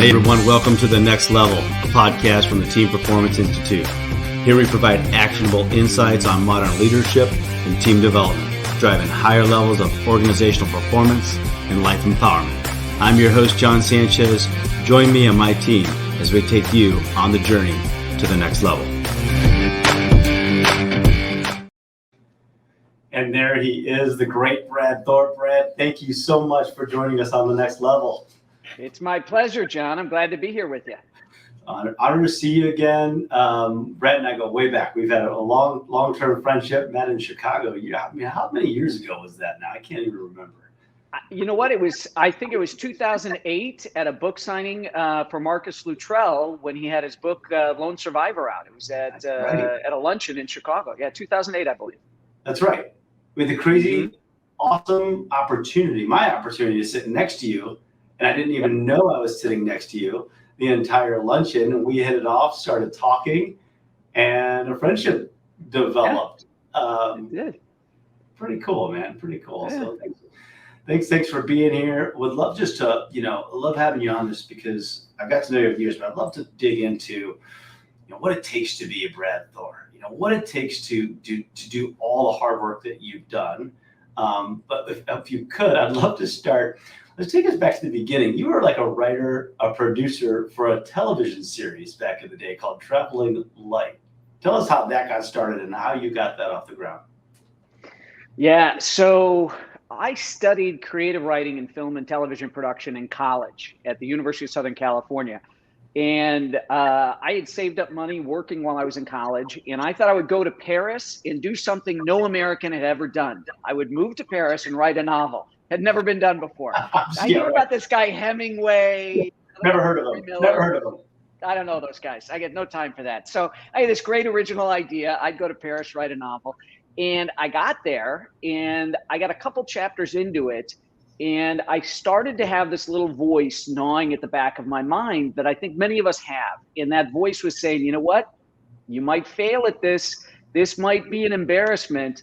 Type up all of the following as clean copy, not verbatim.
Hey everyone, welcome to The Next Level, a podcast from the Team Performance Institute. Here we provide actionable insights on modern leadership and team development, driving higher levels of organizational performance and life empowerment. I'm your host, John Sanchez. Join me and my team as we take you on the journey to the next level. And there he is, the great Brad Thor. Brad, thank you so much for joining us on The Next Level. It's my pleasure, John. I'm glad to be here with you. Honor to see you again. Brad and I go way back. We've had a long-term friendship, met in Chicago. Yeah, I mean, how many years ago was that now? I can't even remember. You know what? I think it was 2008 at a book signing for Marcus Luttrell when he had his book Lone Survivor out. It was at a luncheon in Chicago. Yeah, 2008, I believe. That's right. We had the crazy, awesome opportunity, my opportunity to sit next to you. And I didn't even know I was sitting next to you the entire luncheon. And we hit it off, started talking, and a friendship developed. Yeah, it did. Pretty cool, man. Pretty cool. Yeah. So thanks for being here. Would love just to, love having you on this because I've got to know you over the years, but I'd love to dig into, what it takes to be a Brad Thor. What it takes to do all the hard work that you've done. But if you could, I'd love to start. Let's take us back to the beginning. You were like a writer, a producer for a television series back in the day called Traveling Lite. Tell us how that got started and how you got that off the ground. Yeah, so I studied creative writing and film and television production in college at the University of Southern California. And I had saved up money working while I was in college, and I thought I would go to Paris and do something no American had ever done. I would move to Paris and write a novel. Had never been done before. I knew about this guy Hemingway. Never heard of him. I don't know those guys. I get no time for that. So I had this great original idea. I'd go to Paris, write a novel. And I got there, and I got a couple chapters into it. And I started to have this little voice gnawing at the back of my mind that I think many of us have. And that voice was saying, you know what? You might fail at this. This might be an embarrassment.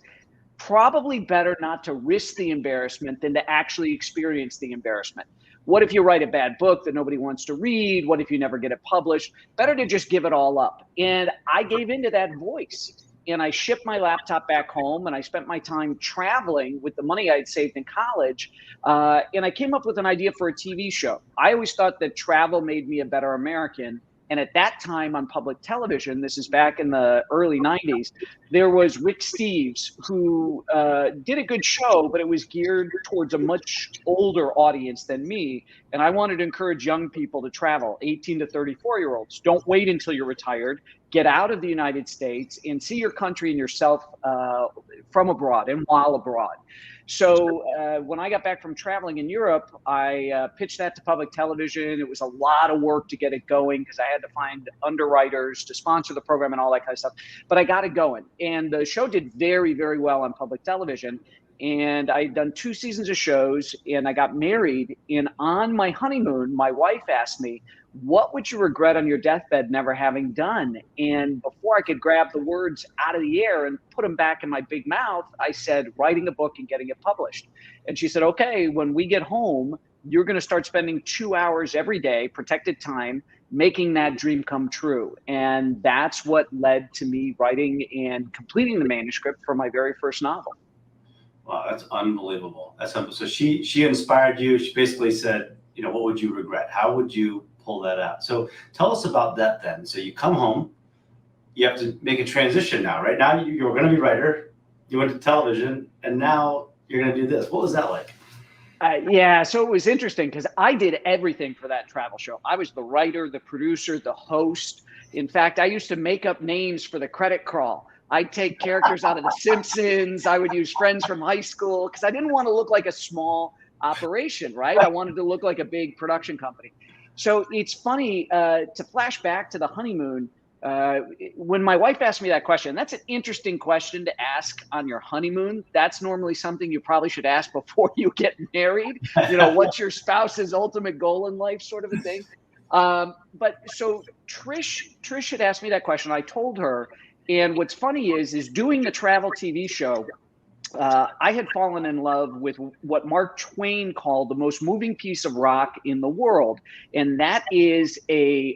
Probably better not to risk the embarrassment than to actually experience the embarrassment. What if you write a bad book that nobody wants to read? What if you never get it published? Better to just give it all up. And I gave into that voice. And I shipped my laptop back home, and I spent my time traveling with the money I had saved in college. And I came up with an idea for a TV show. I always thought that travel made me a better American. And at that time on public television, this is back in the early 90s, there was Rick Steves, who did a good show, but it was geared towards a much older audience than me. And I wanted to encourage young people to travel, 18 to 34-year-olds. Don't wait until you're retired. Get out of the United States and see your country and yourself from abroad and while abroad. So when I got back from traveling in Europe, I pitched that to public television. It was a lot of work to get it going because I had to find underwriters to sponsor the program and all that kind of stuff. But I got it going. And the show did very, very well on public television. And I had done 2 seasons of shows, and I got married. And on my honeymoon, my wife asked me, what would you regret on your deathbed never having done? And before I could grab the words out of the air and put them back in my big mouth, I said, writing a book and getting it published. And she said, okay, when we get home, you're going to start spending 2 hours every day, protected time, making that dream come true. And that's what led to me writing and completing the manuscript for my very first novel. Wow, that's unbelievable. That's unbelievable. So she inspired you. She basically said, what would you regret? How would you pull that out? So tell us about that then. So you come home, you have to make a transition now, right? Now you're going to be a writer, you went to television, and now you're going to do this. What was that like? Yeah, so it was interesting because I did everything for that travel show. I was the writer, the producer, the host. In fact, I used to make up names for the credit crawl. I'd take characters out of The Simpsons. I would use friends from high school because I didn't want to look like a small operation, right? I wanted to look like a big production company. So it's funny to flash back to the honeymoon. When my wife asked me that question, that's an interesting question to ask on your honeymoon. That's normally something you probably should ask before you get married. What's your spouse's ultimate goal in life, sort of a thing. But so Trish had asked me that question. I told her. And what's funny is doing the travel TV show, I had fallen in love with what Mark Twain called the most moving piece of rock in the world, and that is a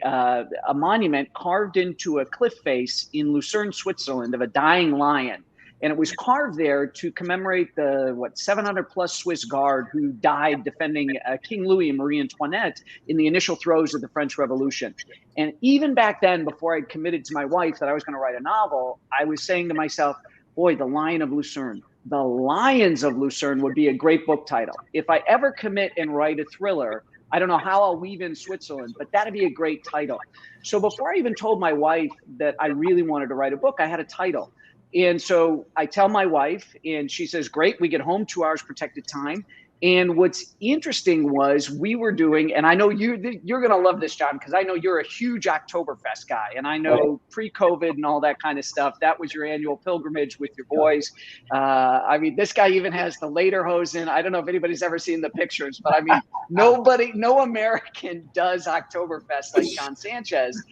monument carved into a cliff face in Lucerne, Switzerland, of a dying lion. And it was carved there to commemorate the 700 plus Swiss guard who died defending King Louis and Marie Antoinette in the initial throes of the French Revolution. And even back then, before I committed to my wife that I was going to write a novel, I was saying to myself, boy, the Lion of Lucerne. The Lions of Lucerne would be a great book title. If I ever commit and write a thriller, I don't know how I'll weave in Switzerland, but that'd be a great title. So before I even told my wife that I really wanted to write a book, I had a title. And so I tell my wife, and she says, great, we get home 2 hours protected time. And what's interesting was we were doing, and I know you're going to love this, John, because I know you're a huge Oktoberfest guy. And I know pre-COVID and all that kind of stuff, that was your annual pilgrimage with your boys. I mean, this guy even has the lederhosen. I don't know if anybody's ever seen the pictures, but I mean, no American does Oktoberfest like John Sanchez.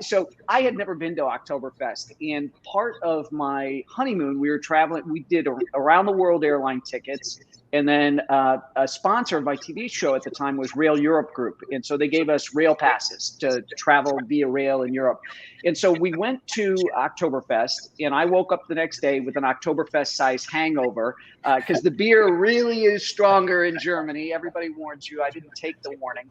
So I had never been to Oktoberfest, and part of my honeymoon, we were traveling, we did around the world airline tickets. And then a sponsor of my TV show at the time was Rail Europe Group. And so they gave us rail passes to travel via rail in Europe. And so we went to Oktoberfest, and I woke up the next day with an Oktoberfest-sized hangover because the beer really is stronger in Germany. Everybody warns you. I didn't take the warning.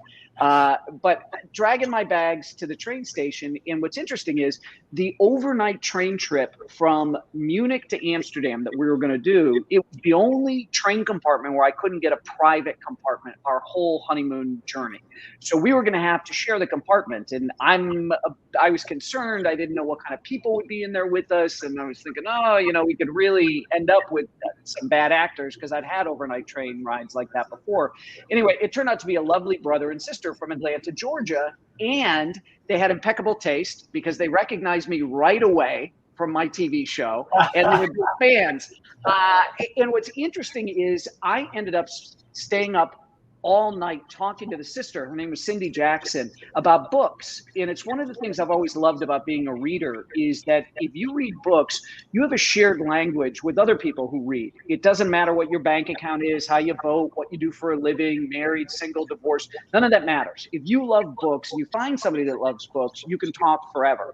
But dragging my bags to the train station, and what's interesting is the overnight train trip from Munich to Amsterdam that we were going to do, it was the only train compartment where I couldn't get a private compartment our whole honeymoon journey. So we were going to have to share the compartment, and I was concerned. I didn't know what kind of people would be in there with us, and I was thinking, we could really end up with some bad actors because I'd had overnight train rides like that before. Anyway, it turned out to be a lovely brother and sister from Atlanta, Georgia, and they had impeccable taste because they recognized me right away from my TV show, and they were big fans. And what's interesting is I ended up staying up all night talking to the sister, her name was Cindy Jackson, about books. And it's one of the things I've always loved about being a reader is that if you read books, you have a shared language with other people who read. It doesn't matter what your bank account is, how you vote, what you do for a living, married, single, divorced, none of that matters. If you love books and you find somebody that loves books, you can talk forever.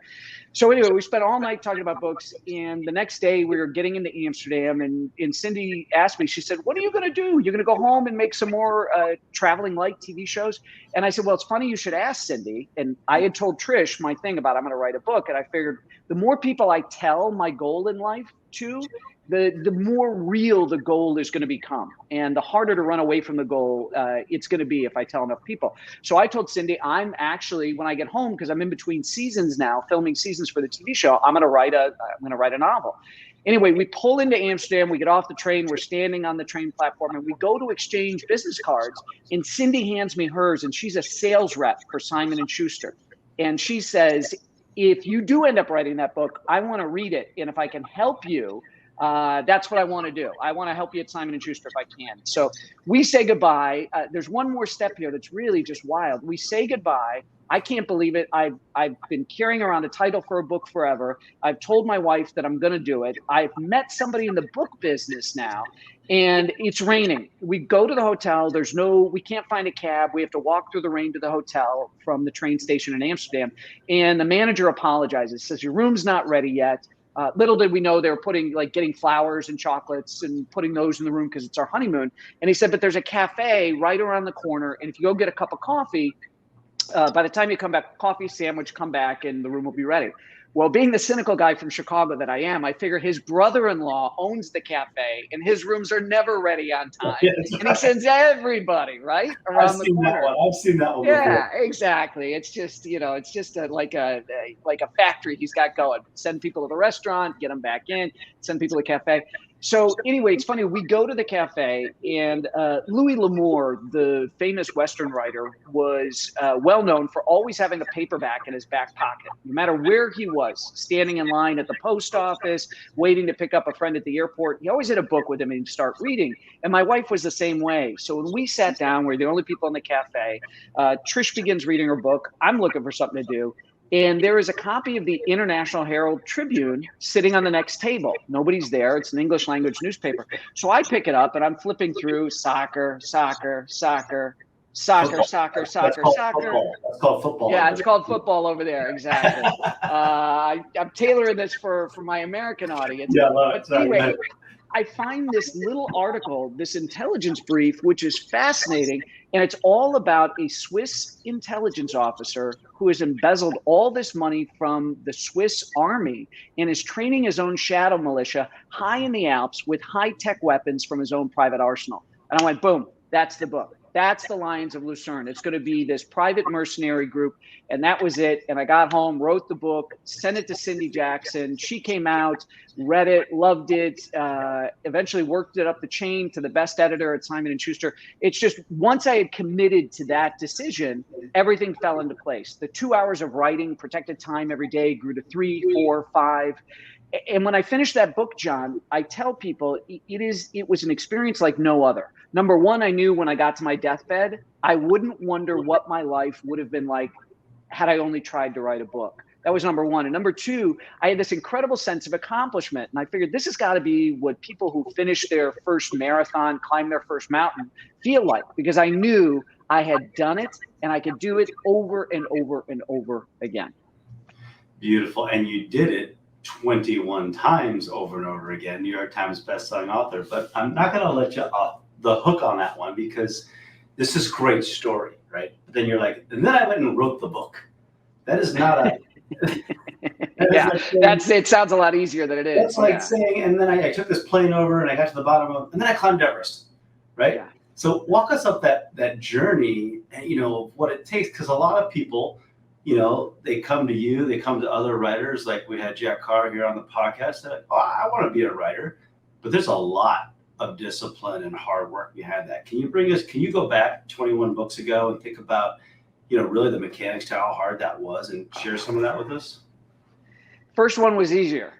So anyway, we spent all night talking about books, and the next day we were getting into Amsterdam, and Cindy asked me, she said, what are you going to do? You're going to go home and make some more traveling light TV shows? And I said, well, it's funny you should ask, Cindy. And I had told Trish my thing about I'm going to write a book, and I figured the more people I tell my goal in life to, the more real the goal is going to become, and the harder to run away from the goal it's going to be if I tell enough people. So I told Cindy, I'm actually, when I get home, because I'm in between seasons now, filming seasons for the TV show, I'm going to write a novel. Anyway, we pull into Amsterdam, we get off the train, we're standing on the train platform, and we go to exchange business cards, and Cindy hands me hers, and she's a sales rep for Simon & Schuster. And she says, if you do end up writing that book, I want to read it, and if I can help you, that's what I want to do. I want to help you at Simon & Schuster if I can. So we say goodbye. There's one more step here that's really just wild. We say goodbye. I can't believe it. I've been carrying around a title for a book forever. I've told my wife that I'm going to do it. I've met somebody in the book business now, and it's raining. We go to the hotel. We can't find a cab. We have to walk through the rain to the hotel from the train station in Amsterdam. And the manager apologizes, says, your room's not ready yet. Little did we know they were getting flowers and chocolates and putting those in the room because it's our honeymoon. And he said, but there's a cafe right around the corner, and if you go get a cup of coffee, by the time you come back, coffee, sandwich, come back, and the room will be ready. Well, being the cynical guy from Chicago that I am, I figure his brother-in-law owns the cafe, and his rooms are never ready on time. And he sends everybody around the corner. I've seen that one. Yeah, before. exactly. It's just, like a factory he's got going. Send people to the restaurant, get them back in, send people to the cafe. So anyway, it's funny. We go to the cafe, and Louis L'Amour, the famous Western writer, was well known for always having a paperback in his back pocket, no matter where he was, standing in line at the post office, waiting to pick up a friend at the airport. He always had a book with him and he'd start reading. And my wife was the same way. So when we sat down, we're the only people in the cafe. Trish begins reading her book. I'm looking for something to do. And there is a copy of the International Herald Tribune sitting on the next table. Nobody's there. It's an English language newspaper. So I pick it up and I'm flipping through soccer, soccer, soccer, soccer, soccer, soccer, soccer. That's called football. Yeah, it's called football over there. Exactly. I'm tailoring this for my American audience. Yeah, I love it. But anyway, I find this little article, this intelligence brief, which is fascinating. And it's all about a Swiss intelligence officer who has embezzled all this money from the Swiss army and is training his own shadow militia high in the Alps with high-tech weapons from his own private arsenal. And I went, boom, that's the book. That's the Lions of Lucerne. It's going to be this private mercenary group. And that was it. And I got home, wrote the book, sent it to Cindy Jackson. She came out, read it, loved it, eventually worked it up the chain to the best editor at Simon & Schuster. It's just once I had committed to that decision, everything fell into place. The 2 hours of writing, protected time every day, grew to 3, 4, 5. And when I finished that book, John, I tell people it was an experience like no other. Number one, I knew when I got to my deathbed, I wouldn't wonder what my life would have been like had I only tried to write a book. That was number one. And number two, I had this incredible sense of accomplishment. And I figured this has got to be what people who finish their first marathon, climb their first mountain, feel like, because I knew I had done it and I could do it over and over and over again. Beautiful. And you did it 21 times over and over again, New York Times bestselling author. But I'm not going to let you off the hook on that one because this is a great story, right? But then you're like, and then I went and wrote the book. That is not a... Yeah, it sounds a lot easier than it is. That's like saying, and then I took this plane over and I got to the bottom of, and then I climbed Everest, right? Yeah. So walk us up that journey, and what it takes, because a lot of people, they come to you, they come to other writers, like we had Jack Carr here on the podcast. They're like, oh, I want to be a writer, but there's a lot of discipline and hard work behind that. Can you go back 21 books ago and think about, really the mechanics to how hard that was and share some of that with us? First one was easier,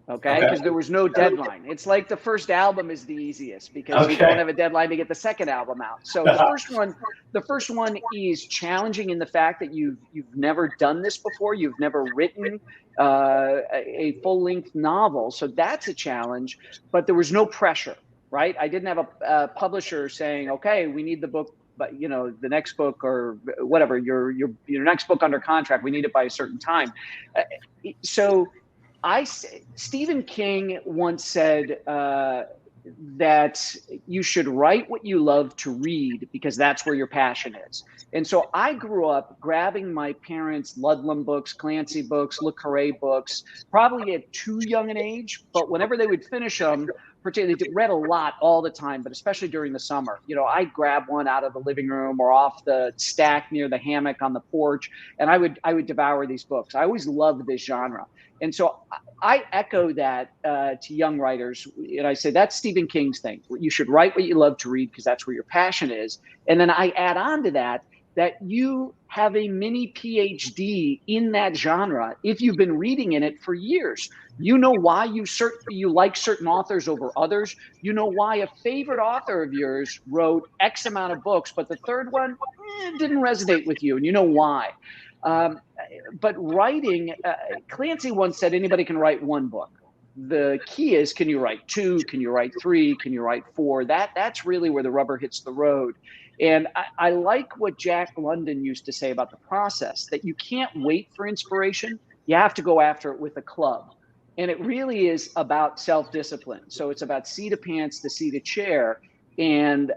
okay? Because there was no deadline. It's like the first album is the easiest because you don't have a deadline to get the second album out. So the first one is challenging in the fact that you've never done this before. You've never written a full-length novel. So that's a challenge, but there was no pressure, right? I didn't have a publisher saying, okay, we need the book, but the next book or whatever, your next book under contract, we need it by a certain time. So Stephen King once said that you should write what you love to read because that's where your passion is. And so I grew up grabbing my parents' Ludlum books, Clancy books, Le Carré books, probably at too young an age, but whenever they would finish them, particularly they read a lot all the time, but especially during the summer, I'd grab one out of the living room or off the stack near the hammock on the porch, and I would devour these books. I always loved this genre. And so I echo that to young writers, and I say that's Stephen King's thing. You should write what you love to read because that's where your passion is. And then I add on to that you have a mini PhD in that genre if you've been reading in it for years. You know why you like certain authors over others. You know why a favorite author of yours wrote X amount of books, but the third one didn't resonate with you, and you know why. But writing, Clancy once said anybody can write one book. The key is, can you write 2? Can you write 3? Can you write 4? That's really where the rubber hits the road. And I like what Jack London used to say about the process, that you can't wait for inspiration. You have to go after it with a club. And it really is about self-discipline. So it's about seat of pants to seat of chair. And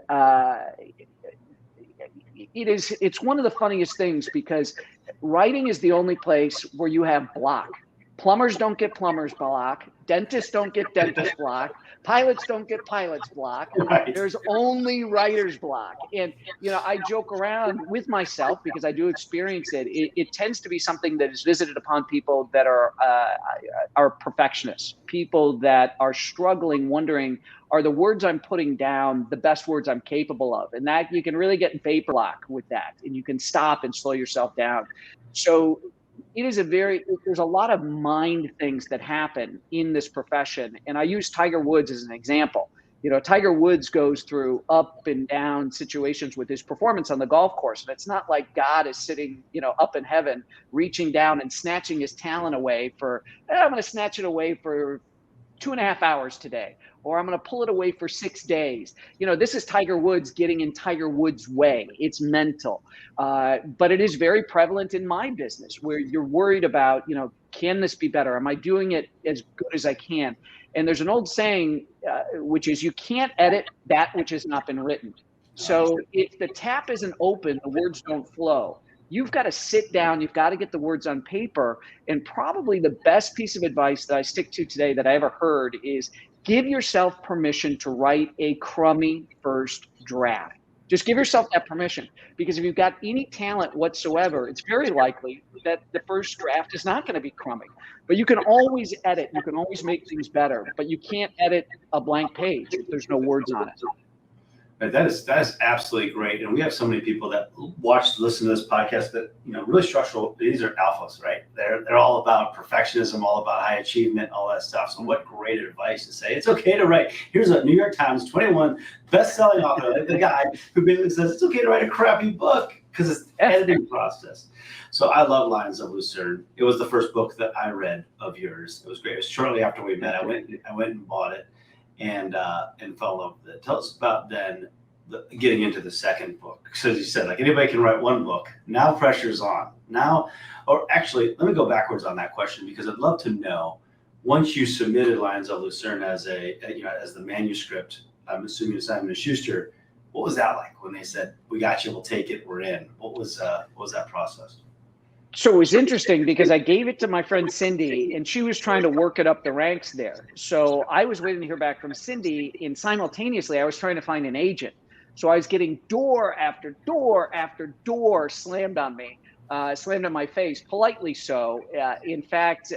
it's one of the funniest things because writing is the only place where you have block. Plumbers don't get plumber's block. Dentists don't get dentist block. Pilots don't get pilot's block. Right. There's only writer's block. And, I joke around with myself because I do experience it. It tends to be something that is visited upon people that are perfectionists, people that are struggling, wondering, are the words I'm putting down the best words I'm capable of? And that you can really get vapor lock with that, and you can stop and slow yourself down. So there's a lot of mind things that happen in this profession. And I use Tiger Woods as an example. You know, Tiger Woods goes through up and down situations with his performance on the golf course. And it's not like God is sitting, you know, up in heaven, reaching down and snatching his talent away for, I'm going to snatch it away for 2.5 hours today, or I'm going to pull it away for 6 days. You know, this is Tiger Woods getting in Tiger Woods' way. It's mental. But it is very prevalent in my business where you're worried about, you know, can this be better? Am I doing it as good as I can? And there's an old saying, which is you can't edit that which has not been written. So if the tap isn't open, the words don't flow. You've got to sit down, you've got to get the words on paper. And probably the best piece of advice that I stick to today that I ever heard is give yourself permission to write a crummy first draft. Just give yourself that permission, because if you've got any talent whatsoever, it's very likely that the first draft is not going to be crummy. But you can always edit, you can always make things better, but you can't edit a blank page if there's no words on it. That is absolutely great, and we have so many people that listen to this podcast that, you know, really structural. These are alphas, right? They're all about perfectionism, all about high achievement, all that stuff. So, what great advice to say it's okay to write. Here's a New York Times 21 best-selling author, like the guy who basically says it's okay to write a crappy book because it's the editing process. So, I love Lions of Lucerne. It was the first book that I read of yours. It was great. It was shortly after we met. I went and bought it. And fell in love with it. Tell us about then getting into the second book. So as you said, like anybody can write one book. Now pressure's on. Now, or actually, let me go backwards on that question, because I'd love to know, once you submitted Lions of Lucerne as as the manuscript, I'm assuming to Simon & Schuster, what was that like when they said, "We got you, we'll take it, we're in"? What was that process? So it was interesting because I gave it to my friend Cindy, and she was trying to work it up the ranks there. So I was waiting to hear back from Cindy, and simultaneously I was trying to find an agent. So I was getting door after door after door slammed on me, slammed in my face, politely so. In fact,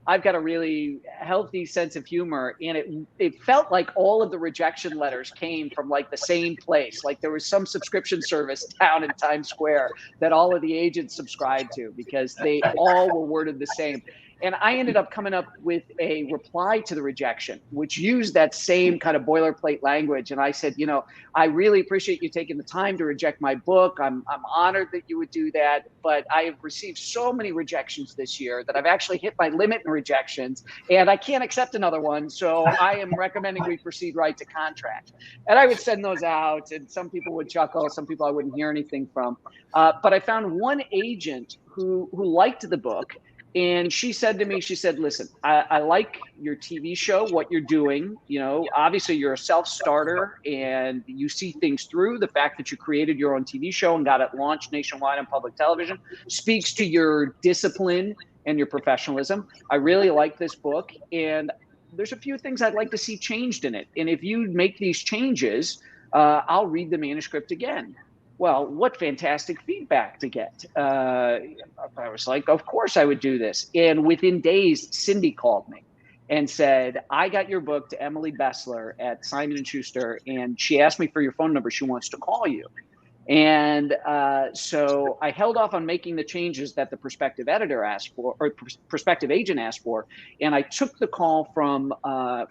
I've got a really healthy sense of humor, and it felt like all of the rejection letters came from like the same place. Like there was some subscription service down in Times Square that all of the agents subscribed to, because they all were worded the same. And I ended up coming up with a reply to the rejection, which used that same kind of boilerplate language. And I said, you know, I really appreciate you taking the time to reject my book. I'm honored that you would do that. But I have received so many rejections this year that I've actually hit my limit in rejections, and I can't accept another one. So I am recommending we proceed right to contract. And I would send those out, and some people would chuckle, some people I wouldn't hear anything from. But I found one agent who liked the book. And she said to me, she said, listen, I like your TV show, what you're doing. You know, obviously you're a self-starter and you see things through. The fact that you created your own TV show and got it launched nationwide on public television speaks to your discipline and your professionalism. I really like this book, and there's a few things I'd like to see changed in it. And if you make these changes, I'll read the manuscript again. Well, what fantastic feedback to get. I was like, of course I would do this. And within days, Cindy called me and said, I got your book to Emily Bestler at Simon & Schuster, and she asked me for your phone number. She wants to call you. And so I held off on making the changes that the prospective editor asked for, or prospective agent asked for. And I took the call from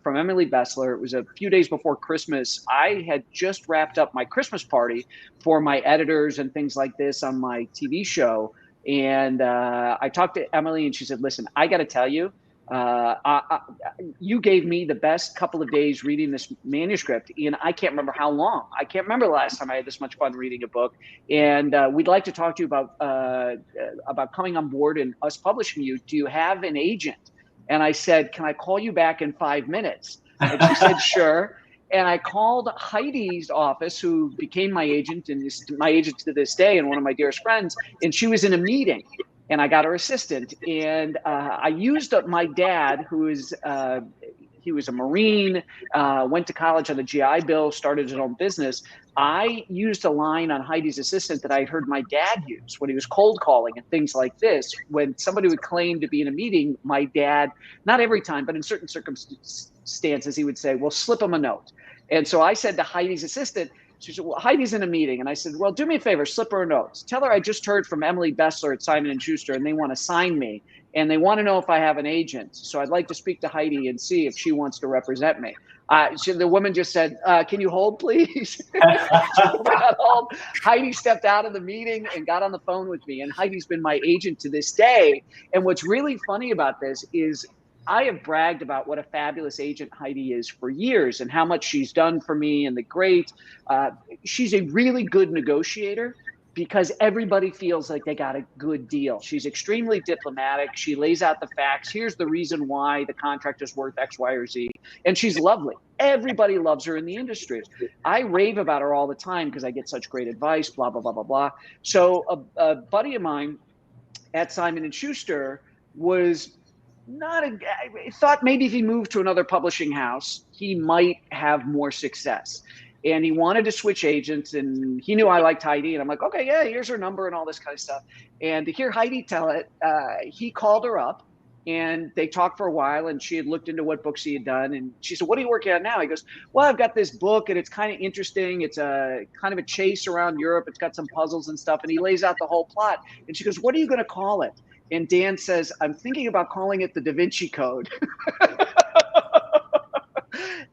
Emily Bestler. It was a few days before Christmas. I had just wrapped up my Christmas party for my editors and things like this on my TV show. And I talked to Emily, and she said, listen, I got to tell you, you gave me the best couple of days reading this manuscript, and I can't remember how long. I can't remember the last time I had this much fun reading a book. And we'd like to talk to you about coming on board and us publishing you. Do you have an agent? And I said, can I call you back in 5 minutes? And she said, sure. And I called Heidi's office, who became my agent and is my agent to this day and one of my dearest friends. And she was in a meeting. And I got her assistant, and I used my dad, who is he was a Marine, went to college on the GI Bill, started his own business. I used a line on Heidi's assistant that I heard my dad use when he was cold calling and things like this. When somebody would claim to be in a meeting, my dad, not every time, but in certain circumstances, he would say, well, slip him a note. And so I said to Heidi's assistant, she said, well, Heidi's in a meeting. And I said, well, do me a favor, slip her a note. Tell her I just heard from Emily Bestler at Simon & Schuster, and they want to sign me. And they want to know if I have an agent. So I'd like to speak to Heidi and see if she wants to represent me. The woman just said, can you hold, please? So we got hold. Heidi stepped out of the meeting and got on the phone with me. And Heidi's been my agent to this day. And what's really funny about this is I have bragged about what a fabulous agent Heidi is for years and how much she's done for me and the great. She's a really good negotiator because everybody feels like they got a good deal. She's extremely diplomatic. She lays out the facts. Here's the reason why the contract is worth X, Y, or Z. And she's lovely. Everybody loves her in the industry. I rave about her all the time because I get such great advice, blah, blah, blah, blah, blah. So a buddy of mine at Simon & Schuster was thought maybe if he moved to another publishing house, he might have more success. And he wanted to switch agents, and he knew I liked Heidi. And I'm like, okay, yeah, here's her number and all this kind of stuff. And to hear Heidi tell it, he called her up, and they talked for a while, and she had looked into what books he had done. And she said, what are you working on now? He goes, well, I've got this book, and it's kind of interesting. It's a kind of a chase around Europe. It's got some puzzles and stuff. And he lays out the whole plot. And she goes, what are you going to call it? And Dan says, I'm thinking about calling it the Da Vinci Code.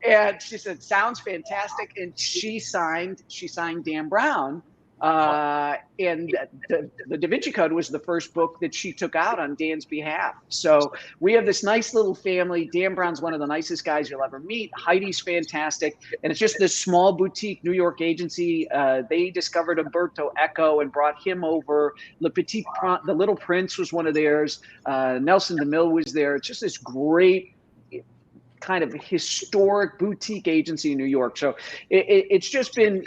And she said, sounds fantastic. And she signed Dan Brown. And the Da Vinci Code was the first book that she took out on Dan's behalf. So we have this nice little family. Dan Brown's one of the nicest guys you'll ever meet. Heidi's fantastic. And it's just this small boutique New York agency. They discovered Umberto Eco and brought him over. The Little Prince was one of theirs. Nelson DeMille was there. It's just this great kind of historic boutique agency in New York. So it's just been,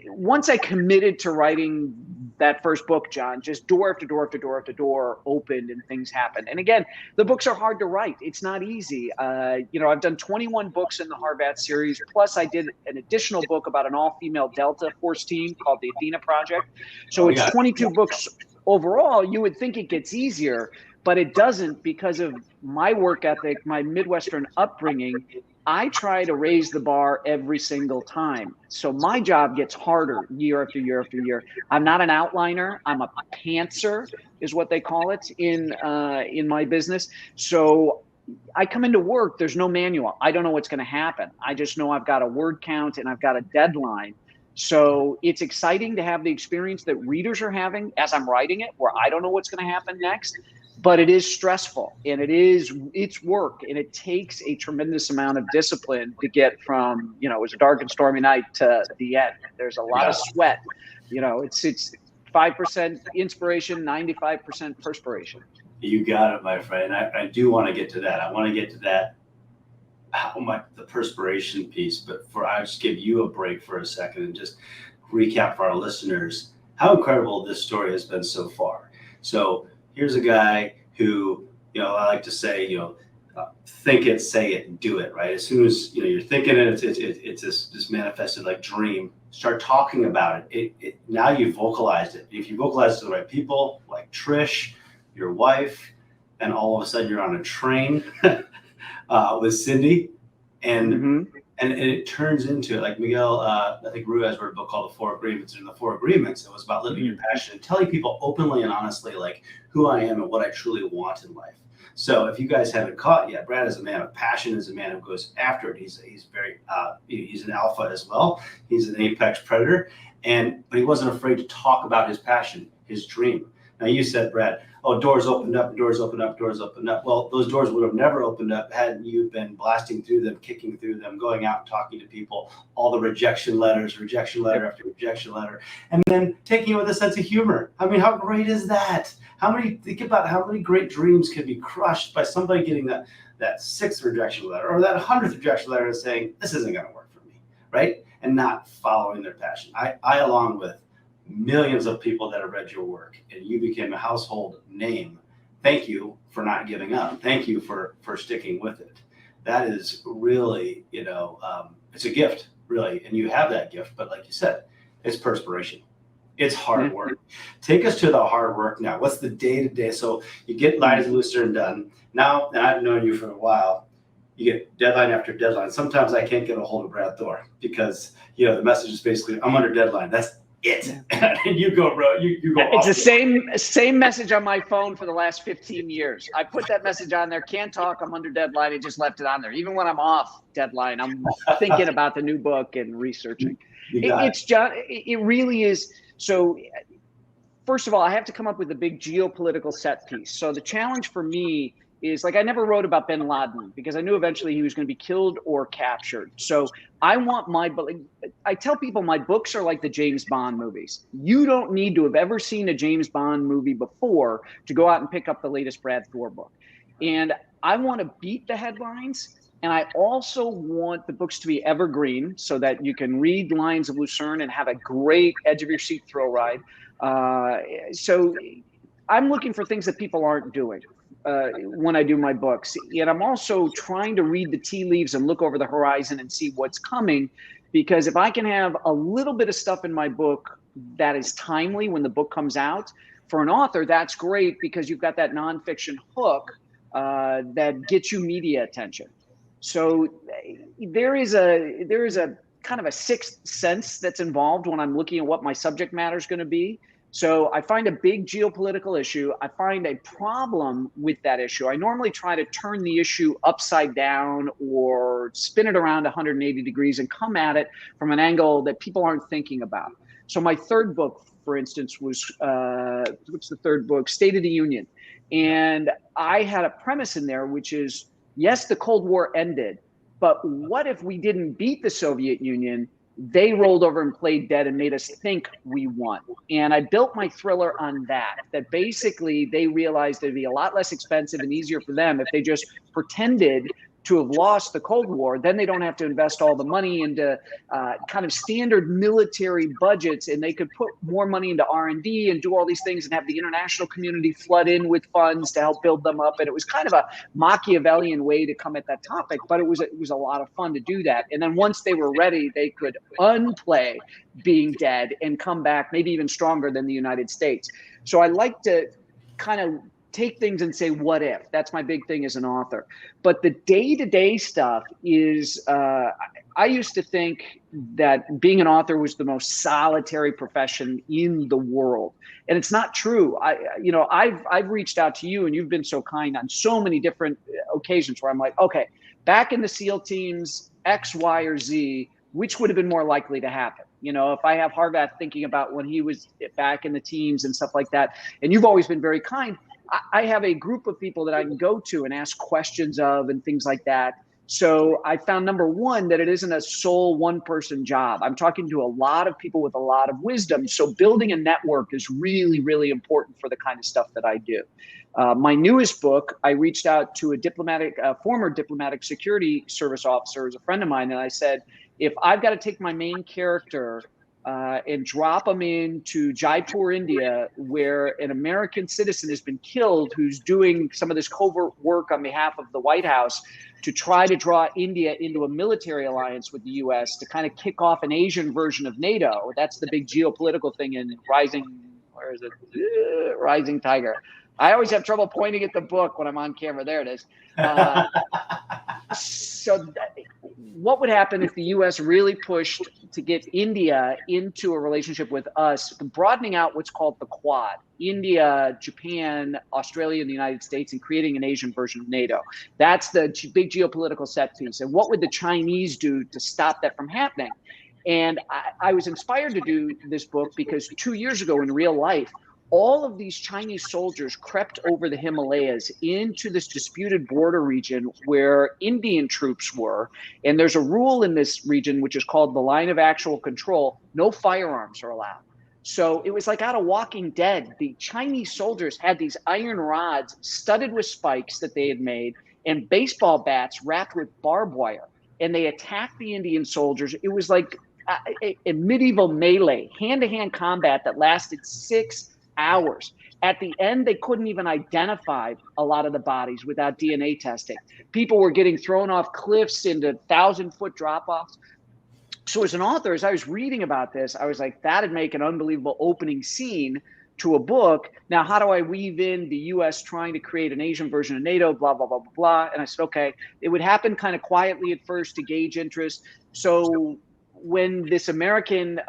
once I committed to writing that first book, John, just door after door after door after door opened and things happened. And again, the books are hard to write. It's not easy. I've done 21 books in the Harbat series. Plus I did an additional book about an all-female Delta Force team called the Athena Project. So it's 22 books overall. You would think it gets easier, but it doesn't because of my work ethic, my Midwestern upbringing. I try to raise the bar every single time. So my job gets harder year after year after year. I'm not an outliner. I'm a pantser is what they call it in my business. So I come into work, there's no manual. I don't know what's going to happen. I just know I've got a word count and I've got a deadline. So it's exciting to have the experience that readers are having as I'm writing it, where I don't know what's going to happen next. But it is stressful, and it's work, and it takes a tremendous amount of discipline to get from, it was a dark and stormy night to the end. There's a lot of sweat. It's 5% inspiration, 95% perspiration. You got it, my friend. I do want to get to that. I want to get to that, the perspiration piece, but I'll just give you a break for a second and just recap for our listeners how incredible this story has been so far. So here's a guy who, I like to say, think it, say it, do it, right? As soon as, you're thinking it, it's this manifested like dream, start talking about it. Now you've vocalized it. If you vocalize it to the right people, like Trish, your wife, and all of a sudden you're on a train with Cindy, and it turns into, like Miguel, I think Ruiz wrote a book called The Four Agreements. And in The Four Agreements, it was about living your passion and telling people openly and honestly, like, who I am and what I truly want in life. So if you guys haven't caught yet, Brad is a man of passion, is a man who goes after it. He's very, he's an alpha as well. He's an apex predator, but he wasn't afraid to talk about his passion, his dream. Now you said, Brad, doors opened up, doors opened up, doors opened up. Well, those doors would have never opened up had you been blasting through them, kicking through them, going out and talking to people, all the rejection letters, rejection letter after rejection letter, and then taking it with a sense of humor. I mean, how great is that? Think about how many great dreams can be crushed by somebody getting that 6th rejection letter or that 100th rejection letter and saying, this isn't going to work for me, right? And not following their passion. I along with millions of people that have read your work, and you became a household name. Thank you for not giving up. Thank you for sticking with it. That is really, it's a gift, really, and you have that gift. But like you said, it's perspiration. It's hard work. Take us to the hard work now. What's the day-to-day? So you get Lite and Lucerne done. Now, and I've known you for a while, you get deadline after deadline. Sometimes I can't get a hold of Brad Thor because, the message is basically, I'm under deadline. it. And you go, bro, you go. It's the same message on my phone for the last 15 years. I put that message on there. Can't talk. I'm under deadline. I just left it on there. Even when I'm off deadline, I'm thinking about the new book and researching. It really is. So first of all, I have to come up with a big geopolitical set piece. So the challenge for me is, like, I never wrote about bin Laden because I knew eventually he was going to be killed or captured. So I want I tell people my books are like the James Bond movies. You don't need to have ever seen a James Bond movie before to go out and pick up the latest Brad Thor book. And I want to beat the headlines. And I also want the books to be evergreen so that you can read Lions of Lucerne and have a great edge of your seat thrill ride. So I'm looking for things that people aren't doing when I do my books. And I'm also trying to read the tea leaves and look over the horizon and see what's coming, because if I can have a little bit of stuff in my book that is timely when the book comes out, for an author, that's great because you've got that nonfiction hook that gets you media attention. So there is a kind of a sixth sense that's involved when I'm looking at what my subject matter is going to be. So I find a big geopolitical issue. I find a problem with that issue. I normally try to turn the issue upside down or spin it around 180 degrees and come at it from an angle that people aren't thinking about. So my third book, for instance, was, what's the third book? State of the Union. And I had a premise in there, which is, yes, the Cold War ended, but what if we didn't beat the Soviet Union? They rolled over and played dead and made us think we won. And I built my thriller on that basically they realized it'd be a lot less expensive and easier for them if they just pretended to have lost the Cold War. Then they don't have to invest all the money into kind of standard military budgets, and they could put more money into R&D and do all these things and have the international community flood in with funds to help build them up. And it was kind of a Machiavellian way to come at that topic, but it was a lot of fun to do that. And then once they were ready, they could unplay being dead and come back maybe even stronger than the United States. So I like to kind of take things and say, what if? That's my big thing as an author. But the day-to-day stuff is, I used to think that being an author was the most solitary profession in the world. And it's not true. I've reached out to you and you've been so kind on so many different occasions where I'm like, okay, back in the SEAL teams, X, Y, or Z, which would have been more likely to happen? You know, if I have Harvath thinking about when he was back in the teams and stuff like that, and you've always been very kind, I have a group of people that I can go to and ask questions of and things like that. So I found, number one, that it isn't a sole one-person job. I'm talking to a lot of people with a lot of wisdom. So building a network is really, really important for the kind of stuff that I do. My newest book, I reached out to a former diplomatic security service officer, who's a friend of mine, and I said, if I've got to take my main character and drop them into Jaipur, India, where an American citizen has been killed who's doing some of this covert work on behalf of the White House to try to draw India into a military alliance with the U.S. to kind of kick off an Asian version of NATO. That's the big geopolitical thing in Rising Tiger. I always have trouble pointing at the book when I'm on camera. There it is. What would happen if the U.S. really pushed to get India into a relationship with us, broadening out what's called the Quad: India, Japan, Australia, and the United States, and creating an Asian version of NATO? That's the big geopolitical set piece. And what would the Chinese do to stop that from happening? And I was inspired to do this book because 2 years ago in real life, all of these Chinese soldiers crept over the Himalayas into this disputed border region where Indian troops were. And there's a rule in this region, which is called the line of actual control. No firearms are allowed. So it was like out of Walking Dead. The Chinese soldiers had these iron rods studded with spikes that they had made and baseball bats wrapped with barbed wire. And they attacked the Indian soldiers. It was like a medieval melee, hand-to-hand combat that lasted 6 hours. At the end, they couldn't even identify a lot of the bodies without DNA testing. People were getting thrown off cliffs into 1,000-foot drop-offs. So as an author, as I was reading about this, I was like, that'd make an unbelievable opening scene to a book. Now, how do I weave in the U.S. trying to create an Asian version of NATO, blah, blah, blah, blah, blah. And I said, okay, it would happen kind of quietly at first to gauge interest. So when this American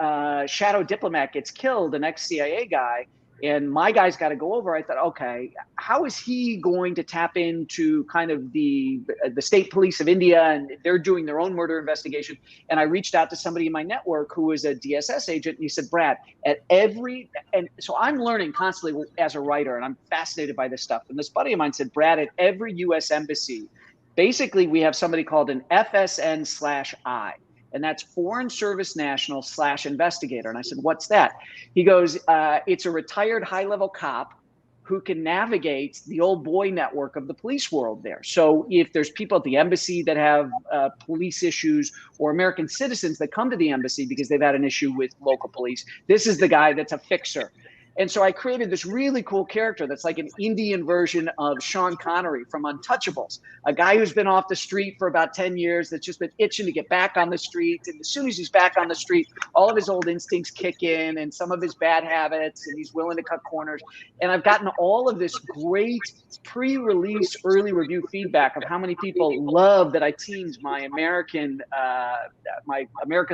shadow diplomat gets killed, an ex-CIA guy, and my guy's got to go over, I thought, okay, how is he going to tap into kind of the state police of India, and they're doing their own murder investigation? And I reached out to somebody in my network who was a DSS agent, and he said, Brad, and so I'm learning constantly as a writer, and I'm fascinated by this stuff. And this buddy of mine said, Brad, at every U.S. embassy, basically we have somebody called an FSN/I. And that's Foreign Service National / Investigator. And I said, what's that? He goes, it's a retired high-level cop who can navigate the old boy network of the police world there. So if there's people at the embassy that have police issues, or American citizens that come to the embassy because they've had an issue with local police, this is the guy that's a fixer. And so I created this really cool character that's like an Indian version of Sean Connery from Untouchables, a guy who's been off the street for about 10 years that's just been itching to get back on the street. And as soon as he's back on the street, all of his old instincts kick in and some of his bad habits, and he's willing to cut corners. And I've gotten all of this great pre-release early review feedback of how many people love that I teamed my America's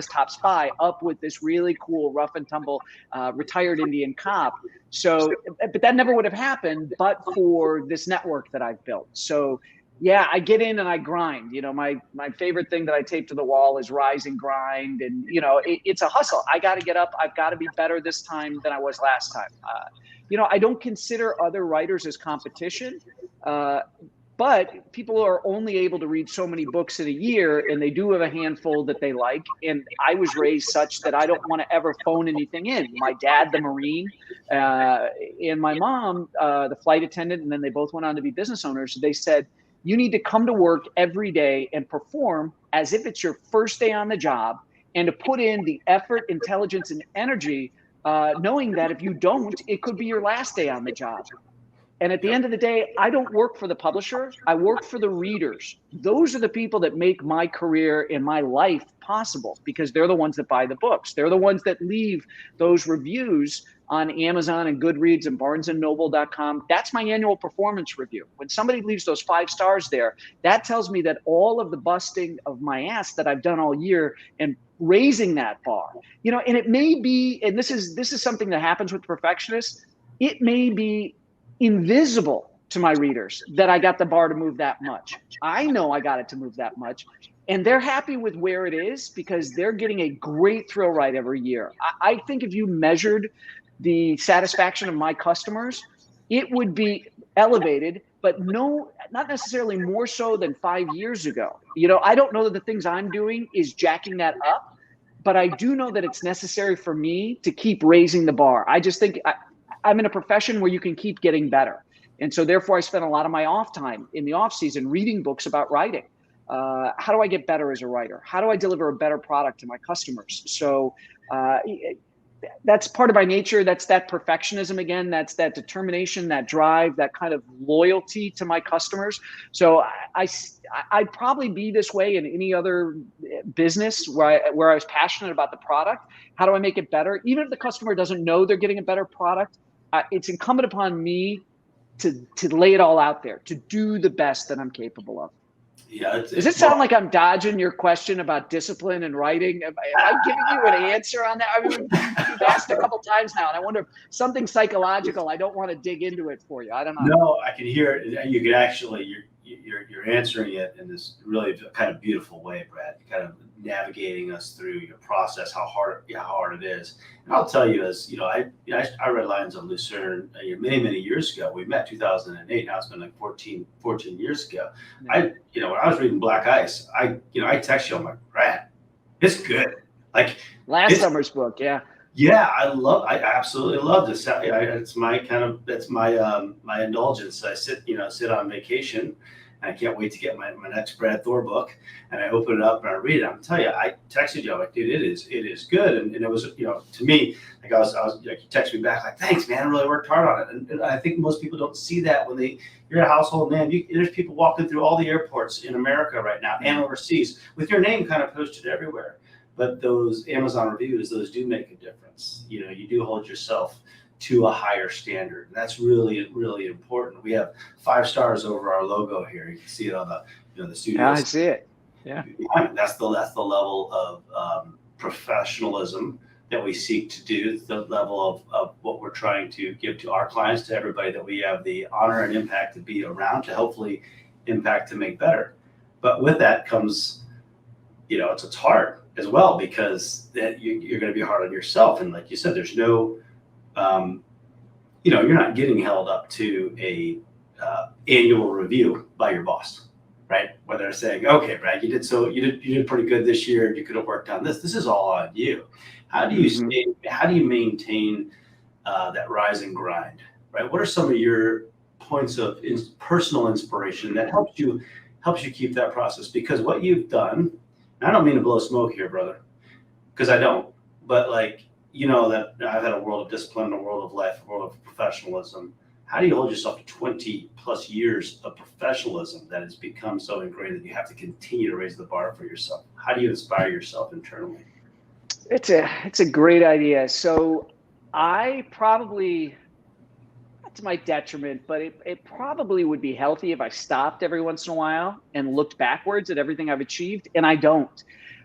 Top Spy up with this really cool rough and tumble retired Indian cop. So, but that never would have happened but for this network that I've built. So yeah, I get in and I grind. You know, my favorite thing that I tape to the wall is rise and grind. And, you know, it's a hustle. I got to get up. I've got to be better this time than I was last time. You know, I don't consider other writers as competition, but people are only able to read so many books in a year, and they do have a handful that they like. And I was raised such that I don't want to ever phone anything in. My dad, the Marine, and my mom, the flight attendant, and then they both went on to be business owners. They said, you need to come to work every day and perform as if it's your first day on the job, and to put in the effort, intelligence, and energy, knowing that if you don't, it could be your last day on the job. And at the end of the day, I don't work for the publisher. I work for the readers. Those are the people that make my career and my life possible, because they're the ones that buy the books. They're the ones that leave those reviews on Amazon and Goodreads and BarnesandNoble.com. That's my annual performance review. When somebody leaves those 5 stars there, that tells me that all of the busting of my ass that I've done all year and raising that bar, you know, and it may be, and this is something that happens with perfectionists, it may be invisible to my readers that I got the bar to move that much. I know I got it to move that much, and they're happy with where it is because they're getting a great thrill ride every year. I think if you measured the satisfaction of my customers, it would be elevated, but not necessarily more so than 5 years ago. You know, I don't know that the things I'm doing is jacking that up, but I do know that it's necessary for me to keep raising the bar. I just think I'm in a profession where you can keep getting better. And so therefore I spend a lot of my off time in the off season reading books about writing. How do I get better as a writer? How do I deliver a better product to my customers? So that's part of my nature. That's that perfectionism again. That's that determination, that drive, that kind of loyalty to my customers. So I'd probably be this way in any other business where I was passionate about the product. How do I make it better? Even if the customer doesn't know they're getting a better product, it's incumbent upon me to lay it all out there, to do the best that I'm capable of. Yeah. Does it sound like I'm dodging your question about discipline and writing? Am I giving you an answer on that? I mean, you've asked a couple times now, and I wonder if something psychological. I don't want to dig into it for you. I don't know. No, I can hear it. You can actually, you're answering it in this really kind of beautiful way, Brad. Kind of navigating us through your process, how hard it is. And I'll tell you, as you know, I read Lions of Lucerne many years ago. We met 2008. Now it's been like 14 years ago. Yeah. When I was reading Black Ice, I text you, I'm like, Brad, it's good. Like last summer's book, yeah. Yeah, I absolutely love this. It's my kind of, that's my my indulgence. I sit on vacation, and I can't wait to get my next Brad Thor book, and I open it up and I read it. I'm telling you, I texted you, I'm like, dude, it is good, and it was, to me, like I was like, you texted me back like, thanks, man, I really worked hard on it, and I think most people don't see that when you're a household name. There's people walking through all the airports in America right now and overseas with your name kind of posted everywhere. But those Amazon reviews, those do make a difference. You do hold yourself to a higher standard. And that's really, really important. We have 5 stars over our logo here. You can see it on the studio. Yeah, I see it. Yeah. That's the level of professionalism that we seek to do, the level of what we're trying to give to our clients, to everybody that we have the honor and impact to be around, to hopefully impact to make better. But with that comes, it's hard as well, because that you're going to be hard on yourself. And like you said, there's no, you're not getting held up to a annual review by your boss, right? Where they're saying, okay, Brad, you did pretty good this year. You could have worked on this. This is all on you. How do you maintain that rise and grind, right? What are some of your points of personal inspiration that helps you keep that process? Because what you've done, and I don't mean to blow smoke here, brother, because I don't, but that I've had a world of discipline, a world of life, a world of professionalism. How do you hold yourself to 20 plus years of professionalism that has become so ingrained that you have to continue to raise the bar for yourself? How do you inspire yourself internally? It's a great idea. So I probably, to my detriment, but it probably would be healthy if I stopped every once in a while and looked backwards at everything I've achieved, and I don't.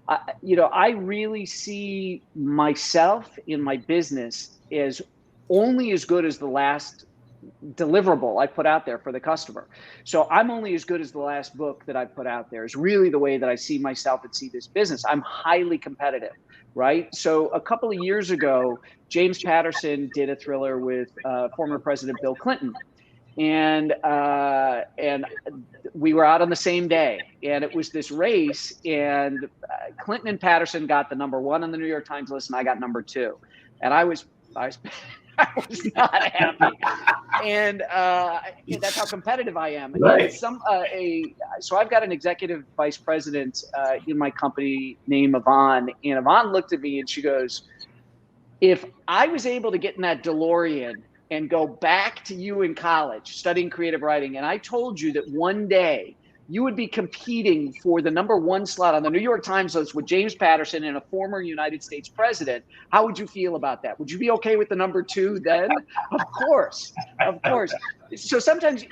I really see myself in my business as only as good as the last deliverable I put out there for the customer. So I'm only as good as the last book that I put out there, is really the way that I see myself and see this business. I'm highly competitive, right? So a couple of years ago, James Patterson did a thriller with former President Bill Clinton. And we were out on the same day, and it was this race, and Clinton and Patterson got the #1 on the New York Times list, and I got #2. And I was I was not happy, and that's how competitive I am. Right. So I've got an executive vice president in my company named Yvonne, and Yvonne looked at me and she goes, "If I was able to get in that DeLorean and go back to you in college studying creative writing, and I told you that one day you would be competing for the #1 slot on the New York Times list with James Patterson and a former United States president, how would you feel about that? Would you be okay with the #2 then?" Of course. So sometimes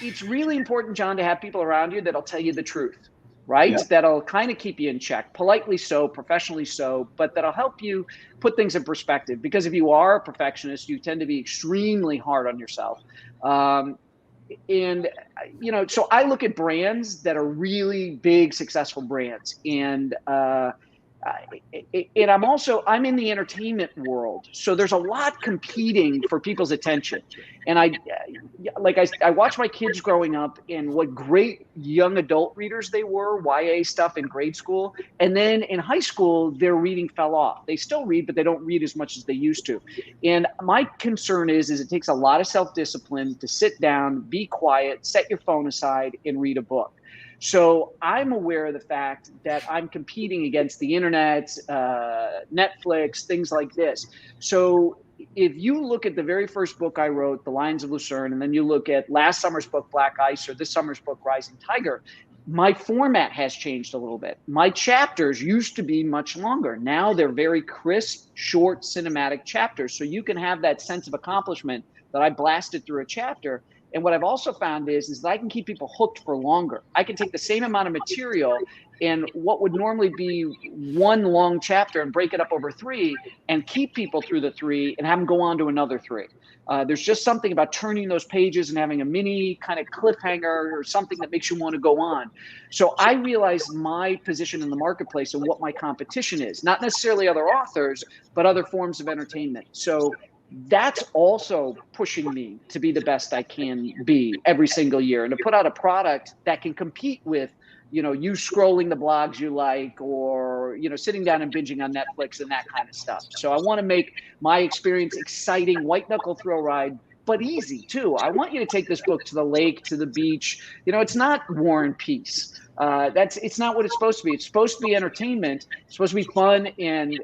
it's really important, John, to have people around you that'll tell you the truth, right? Yeah. That'll kind of keep you in check, politely so, professionally so, but that'll help you put things in perspective. Because if you are a perfectionist, you tend to be extremely hard on yourself. So I look at brands that are really big, successful brands, and I'm in the entertainment world, so there's a lot competing for people's attention. And I watch my kids growing up, and what great young adult readers they were, YA stuff in grade school, and then in high school their reading fell off. They still read, but they don't read as much as they used to. And my concern is it takes a lot of self-discipline to sit down, be quiet, set your phone aside, and read a book. So I'm aware of the fact that I'm competing against the internet, Netflix, things like this. So if you look at the very first book I wrote, The Lions of Lucerne, and then you look at last summer's book, Black Ice, or this summer's book, Rising Tiger, my format has changed a little bit. My chapters used to be much longer. Now they're very crisp, short, cinematic chapters. So you can have that sense of accomplishment that I blasted through a chapter. And what I've also found is that I can keep people hooked for longer. I can take the same amount of material and what would normally be one long chapter and break it up over 3 and keep people through the 3 and have them go on to another 3. There's just something about turning those pages and having a mini kind of cliffhanger or something that makes you want to go on. So I realize my position in the marketplace and what my competition is, not necessarily other authors, but other forms of entertainment. So that's also pushing me to be the best I can be every single year and to put out a product that can compete with, you scrolling the blogs you like, or, sitting down and binging on Netflix and that kind of stuff. So I want to make my experience exciting, white knuckle thrill ride, but easy too. I want you to take this book to the lake, to the beach. It's not War and Peace. It's not what it's supposed to be. It's supposed to be entertainment. It's supposed to be fun and,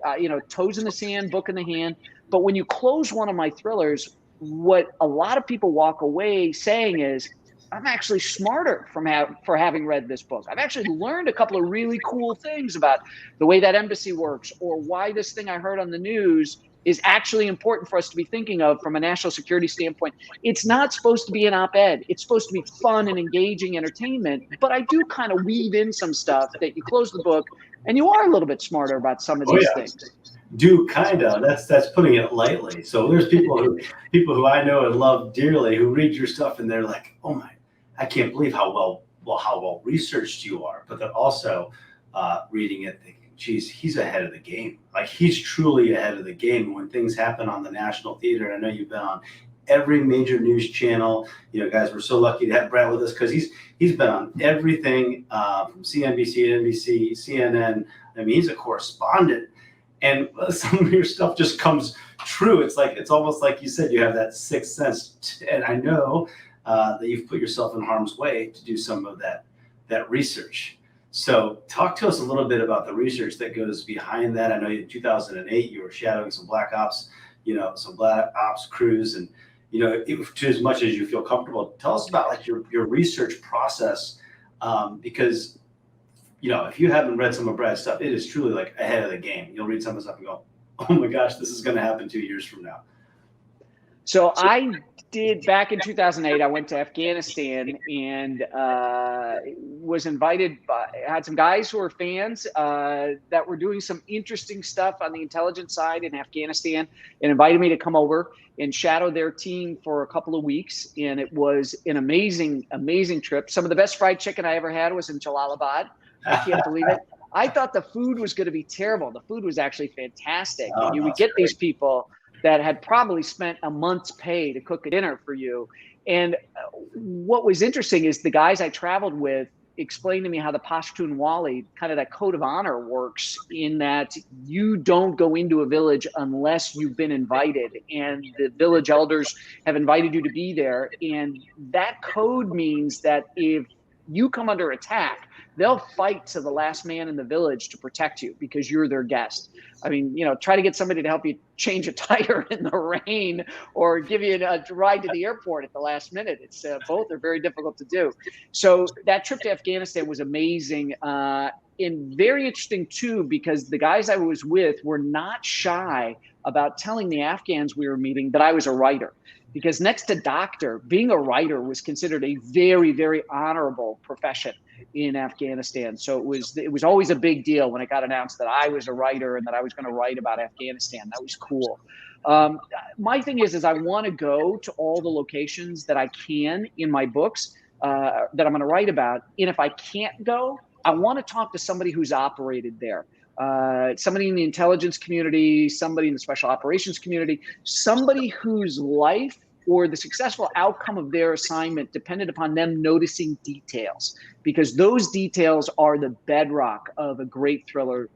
toes in the sand, book in the hand. But when you close one of my thrillers, what a lot of people walk away saying is, I'm actually smarter for having read this book. I've actually learned a couple of really cool things about the way that embassy works, or why this thing I heard on the news is actually important for us to be thinking of from a national security standpoint. It's not supposed to be an op-ed. It's supposed to be fun and engaging entertainment, but I do kind of weave in some stuff that you close the book and you are a little bit smarter about some of these things. Do kind of, that's putting it lightly. So there's people who I know and love dearly who read your stuff and they're like, oh my, I can't believe how well researched you are. But they're also reading it thinking, geez, he's ahead of the game. Like, he's truly ahead of the game. When things happen on the national theater, and I know you've been on every major news channel. You know, guys, we're so lucky to have Brad with us because he's been on everything from CNBC to NBC, CNN. I mean, he's a correspondent, and some of your stuff just comes true. It's almost like you said, you have that sixth sense, and I know that you've put yourself in harm's way to do some of that research. So talk to us a little bit about the research that goes behind that. I know in 2008 you were shadowing some black ops crews, and to as much as you feel comfortable, tell us about like your research process, because if you haven't read some of Brad's stuff, it is truly like ahead of the game. You'll read some of the stuff and go, oh my gosh, this is going to happen 2 years from now. So I did, back in 2008, I went to Afghanistan and was invited had some guys who were fans that were doing some interesting stuff on the intelligence side in Afghanistan, and invited me to come over and shadow their team for a couple of weeks. And it was an amazing, amazing trip. Some of the best fried chicken I ever had was in Jalalabad. I can't believe it. I thought the food was going to be terrible. The food was actually fantastic. Oh, and you would get these people that had probably spent a month's pay to cook a dinner for you. And what was interesting is the guys I traveled with explained to me how the Pashtunwali, kind of that code of honor, works, in that you don't go into a village unless you've been invited, and the village elders have invited you to be there. And that code means that if you come under attack, they'll fight to the last man in the village to protect you because you're their guest. I mean, try to get somebody to help you change a tire in the rain or give you a ride to the airport at the last minute. It's both are very difficult to do. So that trip to Afghanistan was amazing and very interesting too, because the guys I was with were not shy about telling the Afghans we were meeting that I was a writer. Because next to doctor, being a writer was considered a very, very honorable profession in Afghanistan. So it was always a big deal when it got announced that I was a writer and that I was going to write about Afghanistan. That was cool. My thing is I want to go to all the locations that I can in my books that I'm going to write about. And if I can't go, I want to talk to somebody who's operated there. Somebody in the intelligence community, somebody in the special operations community, somebody whose life or the successful outcome of their assignment depended upon them noticing details, because those details are the bedrock of a great thriller,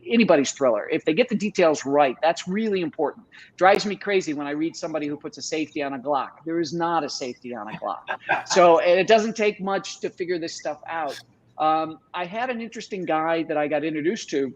anybody's thriller. If they get the details right, that's really important. Drives me crazy when I read somebody who puts a safety on a Glock. There is not a safety on a Glock. So it doesn't take much to figure this stuff out. I had an interesting guy that I got introduced to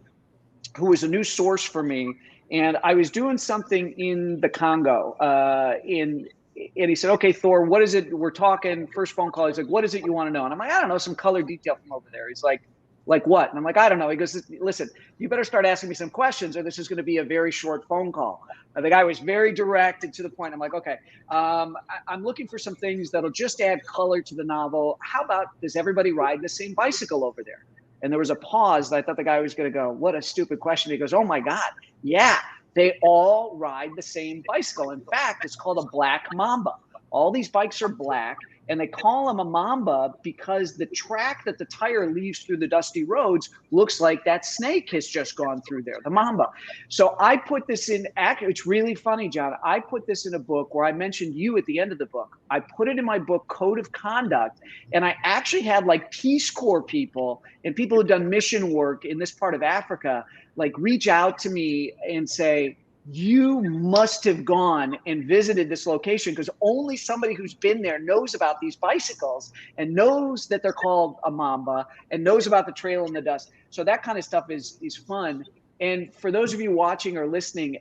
who was a new source for me. And I was doing something in the Congo, and he said, okay, Thor, what is it? We're talking, first phone call. He's like, what is it you want to know? And I'm like, I don't know, some color detail from over there. He's like what? And I'm like, I don't know. He goes, listen, you better start asking me some questions or this is going to be a very short phone call. And the guy was very direct and to the point. I'm like, okay, I'm looking for some things that'll just add color to the novel. How about, does everybody ride the same bicycle over there? And there was a pause. I thought the guy was going to go, what a stupid question. He goes, oh my God, yeah, they all ride the same bicycle. In fact, it's called a black mamba. All these bikes are black, and they call them a mamba because the track that the tire leaves through the dusty roads looks like that snake has just gone through there, the mamba. So I put this in, it's really funny, John. I put this in a book where I mentioned you at the end of the book. I put it in my book, Code of Conduct, and I actually had like Peace Corps people and people who've done mission work in this part of Africa, like reach out to me and say, you must have gone and visited this location because only somebody who's been there knows about these bicycles and knows that they're called a mamba and knows about the trail in the dust. So that kind of stuff is fun. And for those of you watching or listening,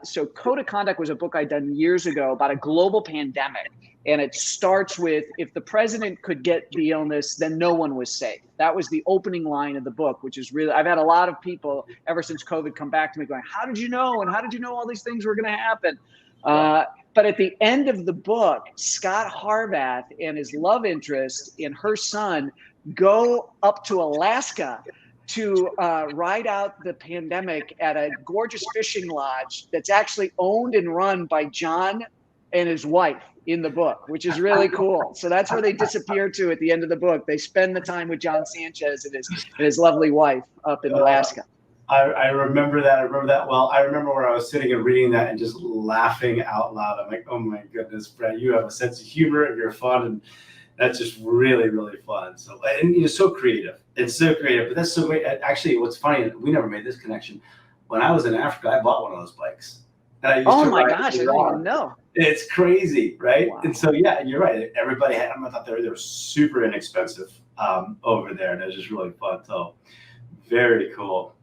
so Code of Conduct was a book I'd done years ago about a global pandemic. And it starts with, if the president could get the illness, then no one was safe. That was the opening line of the book, which is really, I've had a lot of people ever since COVID come back to me going, how did you know? And how did you know all these things were going to happen? But at the end of the book, Scott Harvath and his love interest and her son go up to Alaska to ride out the pandemic at a gorgeous fishing lodge that's actually owned and run by John and his wife in the book, which is really cool. So that's where they disappear to at the end of the book. They spend the time with John Sanchez and his lovely wife up in Alaska. I remember that. I remember that well. I remember where I was sitting and reading that and just laughing out loud. I'm like, oh my goodness, Brad, you have a sense of humor and you're fun, and that's just really, really fun. So, and you're so creative. It's so creative, but that's so great. Actually, what's funny, we never made this connection. When I was in Africa, I bought one of those bikes. And I used oh to my ride gosh, I it didn't even know. It's crazy, right? Wow. And so, yeah, you're right. Everybody had them. I thought they were super inexpensive over there, and it was just really fun. So, very cool.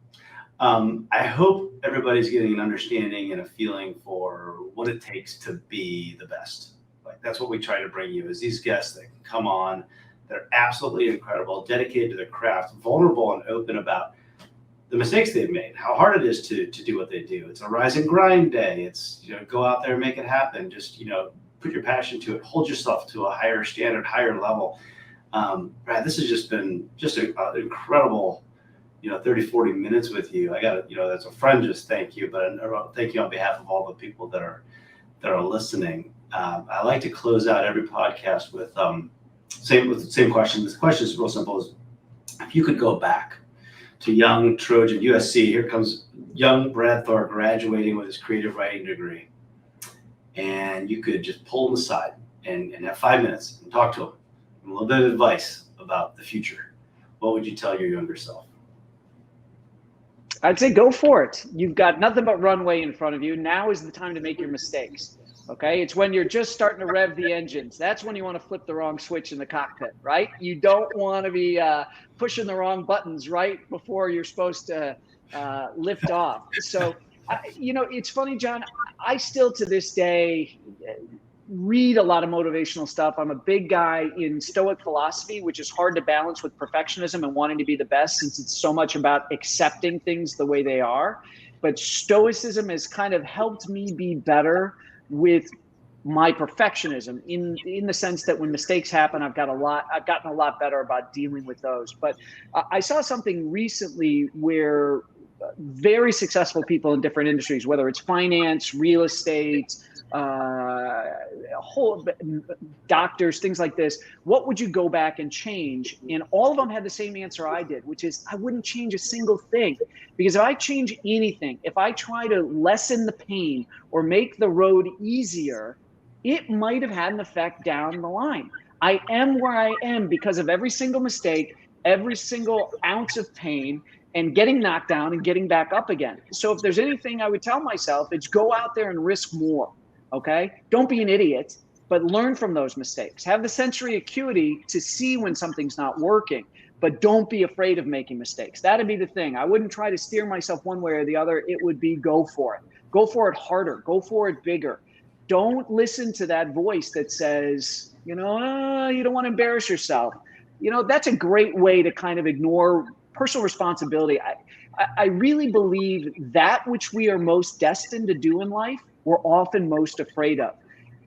I hope everybody's getting an understanding and a feeling for what it takes to be the best. Like, that's what we try to bring you, is these guests that can come on. They're absolutely incredible, dedicated to their craft, vulnerable and open about the mistakes they've made, how hard it is to do what they do. It's a rise and grind day. It's, go out there and make it happen. Just, put your passion to it, hold yourself to a higher standard, higher level. Brad, this has just been an incredible, 30, 40 minutes with you. I got to, as a friend, just thank you, but thank you on behalf of all the people that are listening. I like to close out every podcast with the same question. This question is real simple: if you could go back to young Trojan USC, here comes young Brad Thor graduating with his creative writing degree, and you could just pull him aside and have 5 minutes and talk to him, and a little bit of advice about the future, what would you tell your younger self? I'd say go for it. You've got nothing but runway in front of you. Now is the time to make your mistakes. Okay, it's when you're just starting to rev the engines. That's when you want to flip the wrong switch in the cockpit, right? You don't want to be pushing the wrong buttons right before you're supposed to lift off. So, it's funny, John, I still to this day read a lot of motivational stuff. I'm a big guy in Stoic philosophy, which is hard to balance with perfectionism and wanting to be the best, since it's so much about accepting things the way they are. But Stoicism has kind of helped me be better with my perfectionism in the sense that when mistakes happen, I've gotten a lot better about dealing with those. But I saw something recently where very successful people in different industries, whether it's finance, real estate, whole doctors, things like this, what would you go back and change? And all of them had the same answer I did, which is I wouldn't change a single thing. Because if I change anything, if I try to lessen the pain or make the road easier, it might have had an effect down the line. I am where I am because of every single mistake, every single ounce of pain, and getting knocked down and getting back up again. So if there's anything I would tell myself, it's go out there and risk more. Okay? Don't be an idiot, but learn from those mistakes. Have the sensory acuity to see when something's not working, but don't be afraid of making mistakes. That'd be the thing. I wouldn't try to steer myself one way or the other. It would be go for it. Go for it harder. Go for it bigger. Don't listen to that voice that says, you don't want to embarrass yourself. That's a great way to kind of ignore personal responsibility. I really believe that which we are most destined to do in life, we're often most afraid of.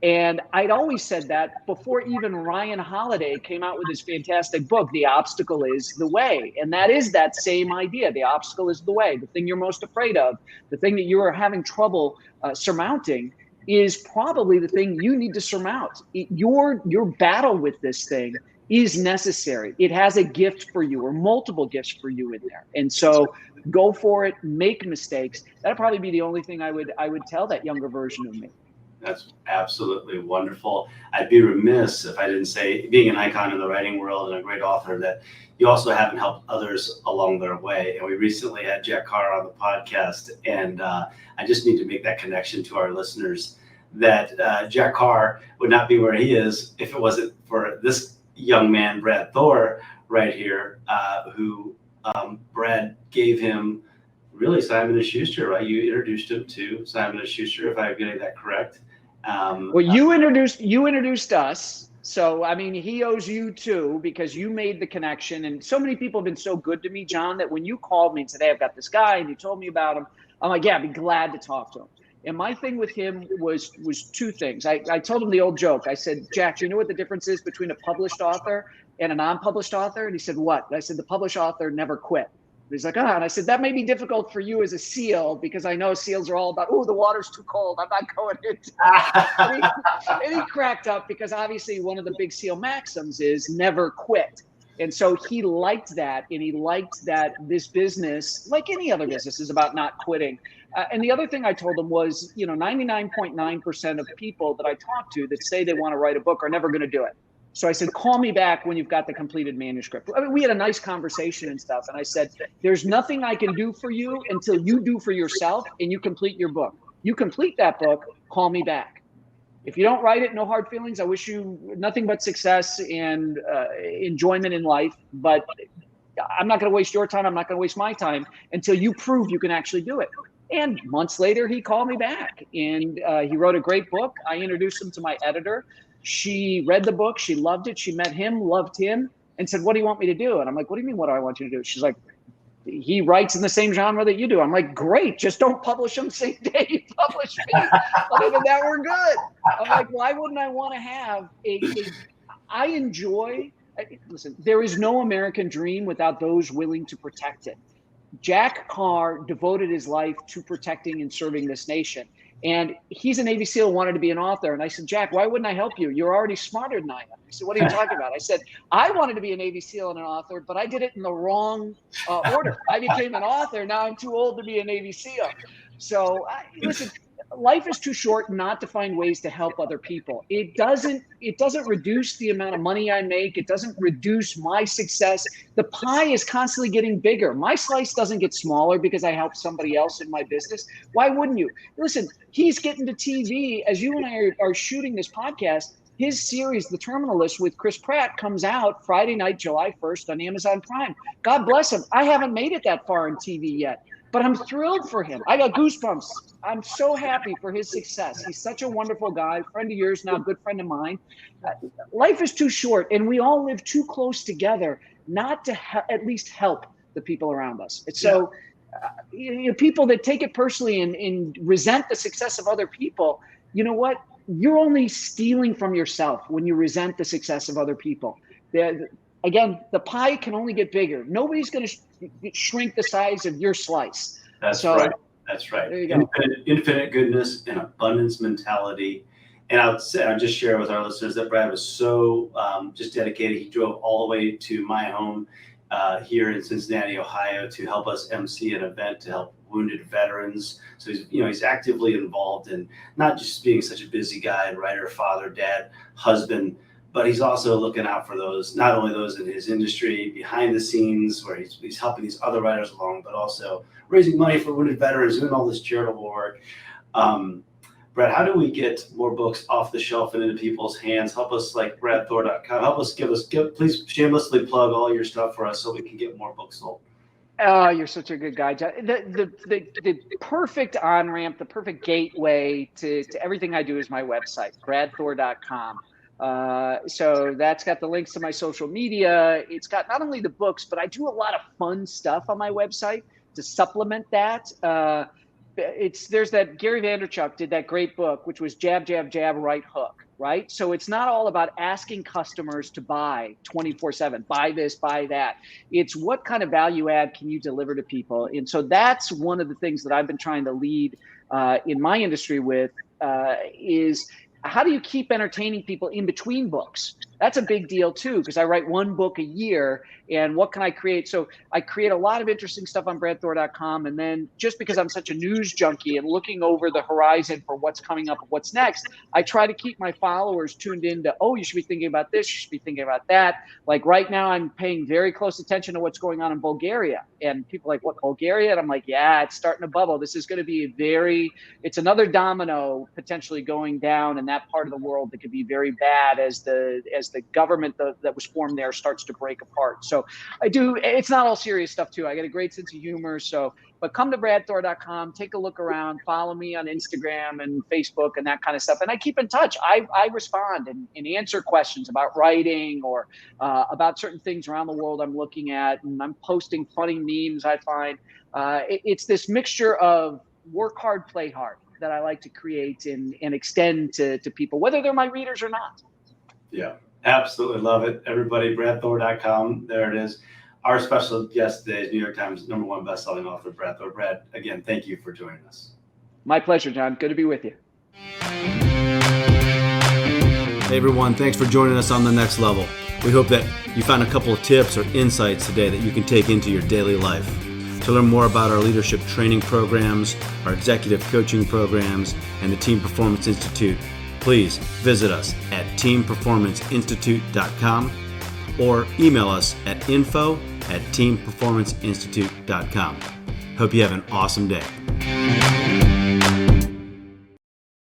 And I'd always said that before even Ryan Holiday came out with his fantastic book, The Obstacle is the Way. And that is that same idea. The obstacle is the way. The thing you're most afraid of, the thing that you are having trouble surmounting, is probably the thing you need to surmount. Your battle with this thing is necessary. It has a gift for you, or multiple gifts for you in there. And so go for it, make mistakes. That'd probably be the only thing I would tell that younger version of me. That's absolutely wonderful. I'd be remiss if I didn't say, being an icon in the writing world and a great author, that you also haven't helped others along their way. And we recently had Jack Carr on the podcast, and I just need to make that connection to our listeners that Jack Carr would not be where he is if it wasn't for this young man, Brad Thor, right here, who Brad gave him really Simon & Schuster, right? You introduced him to Simon & Schuster, if I'm getting that correct. Well, you introduced us. So, I mean, he owes you too, because you made the connection. And so many people have been so good to me, John, that when you called me and said, hey, I've got this guy, and you told me about him, I'm like, yeah, I'd be glad to talk to him. And my thing with him was two things. I told him the old joke. I said, Jack, do you know what the difference is between a published author and a non-published author? And he said, what? And I said, the published author never quit. He's like, and I said, that may be difficult for you as a SEAL, because I know SEALs are all about, oh, the water's too cold, I'm not going into it. And he cracked up, because obviously one of the big SEAL maxims is never quit. And so he liked that, and he liked that this business, like any other business, is about not quitting. And the other thing I told him was, 99.9% of people that I talk to that say they want to write a book are never going to do it. So I said, call me back when you've got the completed manuscript. I mean, we had a nice conversation and stuff. And I said, there's nothing I can do for you until you do for yourself and you complete your book. You complete that book, call me back. If you don't write it, no hard feelings. I wish you nothing but success and enjoyment in life. But I'm not going to waste your time. I'm not going to waste my time until you prove you can actually do it. And months later, he called me back, and he wrote a great book. I introduced him to my editor. She read the book. She loved it. She met him, loved him, and said, what do you want me to do? And I'm like, what do you mean, what do I want you to do? She's like, he writes in the same genre that you do. I'm like, great. Just don't publish him the same day you publish me. Other than that, we're good. I'm like, why wouldn't I want to have I enjoy, listen, there is no American dream without those willing to protect it. Jack Carr devoted his life to protecting and serving this nation. And he's a Navy SEAL, wanted to be an author. And I said, Jack, why wouldn't I help you? You're already smarter than I am. He said, what are you talking about? I said, I wanted to be a Navy SEAL and an author, but I did it in the wrong order. I became an author. Now I'm too old to be a Navy SEAL. So listen, life is too short not to find ways to help other people. It doesn't reduce the amount of money I make. It doesn't reduce my success. The pie is constantly getting bigger. My slice doesn't get smaller because I help somebody else in my business. Why wouldn't you? Listen, he's getting to TV as you and I are shooting this podcast. His series, The Terminalist with Chris Pratt, comes out Friday night, July 1st on Amazon Prime. God bless him. I haven't made it that far in TV yet, but I'm thrilled for him. I got goosebumps. I'm so happy for his success. He's such a wonderful guy, friend of yours now, good friend of mine. Life is too short, and we all live too close together not to at least help the people around us. It's so people that take it personally and resent the success of other people, you know what? You're only stealing from yourself when you resent the success of other people. Again, the pie can only get bigger. Nobody's going to shrink the size of your slice. That's right. That's right. There you go. Infinite goodness and abundance mentality. And I'll just share with our listeners that Brad was so just dedicated. He drove all the way to my home here in Cincinnati, Ohio, to help us MC an event to help wounded veterans. So he's actively involved in not just being such a busy guy, writer, father, dad, husband, but he's also looking out for those, not only those in his industry, behind the scenes, where he's helping these other writers along, but also raising money for wounded veterans, doing all this charitable work. Brad, how do we get more books off the shelf and into people's hands? Help us, like BradThor.com. Help us please shamelessly plug all your stuff for us so we can get more books sold. Oh, you're such a good guy. The perfect on-ramp, the perfect gateway to everything I do is my website, BradThor.com. So that's got the links to my social media. It's got not only the books, but I do a lot of fun stuff on my website to supplement that. There's that Gary Vaynerchuk did that great book, which was Jab, Jab, Jab, Right Hook, right? So it's not all about asking customers to buy 24/7, buy this, buy that. It's what kind of value add can you deliver to people? And so that's one of the things that I've been trying to lead in my industry with is how do you keep entertaining people in between books? That's a big deal too, because I write one book a year, and what can I create? So I create a lot of interesting stuff on BradThor.com, and then just because I'm such a news junkie and looking over the horizon for what's coming up and what's next, I try to keep my followers tuned into, oh, you should be thinking about this, you should be thinking about that. Like right now, I'm paying very close attention to what's going on in Bulgaria, and people are like, what, Bulgaria? And I'm like, yeah, it's starting to bubble. This is going to be it's another domino potentially going down, and that part of the world that could be very bad as the government that was formed there starts to break apart. So it's not all serious stuff too. I got a great sense of humor. So, but come to bradthor.com, take a look around, follow me on Instagram and Facebook and that kind of stuff. And I keep in touch. I respond and answer questions about writing or about certain things around the world I'm looking at. And I'm posting funny memes I find. It's this mixture of work hard, play hard that I like to create and extend to people, whether they're my readers or not. Yeah, absolutely love it. Everybody, bradthor.com. There it is. Our special guest today is New York Times #1 best-selling author, Brad Thor. Brad, again, thank you for joining us. My pleasure, John. Good to be with you. Hey everyone, thanks for joining us on The Next Level. We hope that you found a couple of tips or insights today that you can take into your daily life. To learn more about our leadership training programs, our executive coaching programs, and the Team Performance Institute, please visit us at teamperformanceinstitute.com or email us at info@teamperformanceinstitute.com. Hope you have an awesome day.